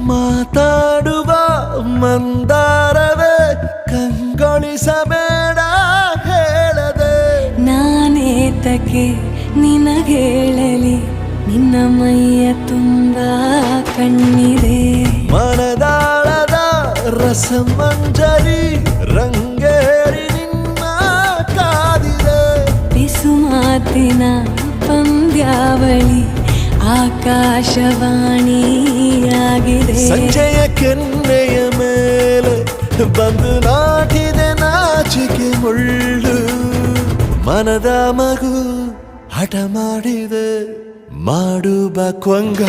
ಮಾತಾಡುವ ಮಂದಾರವೇ ಕಂಗೊಳಿಸಬೇಡ ಹೇಳದೆ ನಾನೇತಕ್ಕೆ ನಿನಗೇಳಲಿ ನಿನ್ನ ಮೈಯ ತುಂಬ ಕಣ್ಣಿದೆ ಮನದಾಳದ ರಸಮಂಜರಿ ರಂಗೇರಿ ನಿನ್ನ ಕಾದಿದೆ ಬಿಸು ಮಾತಿನ ಪಂದ್ಯಾವಳಿ ಆಕಾಶವಾಣಿಯಾಗಿದೆ ಸಂಜೆಯ ಕೆನ್ನೆಯ ಮೇಲೆ ಬಂದು ನಾಟಿದೆ ನಾಚಿಕೆ ಮುಳ್ಳು ಮನದ ಮಗು ಹಠ ಮಾಡಿದೆ ಮಾಡುವ ಕೊಂಗ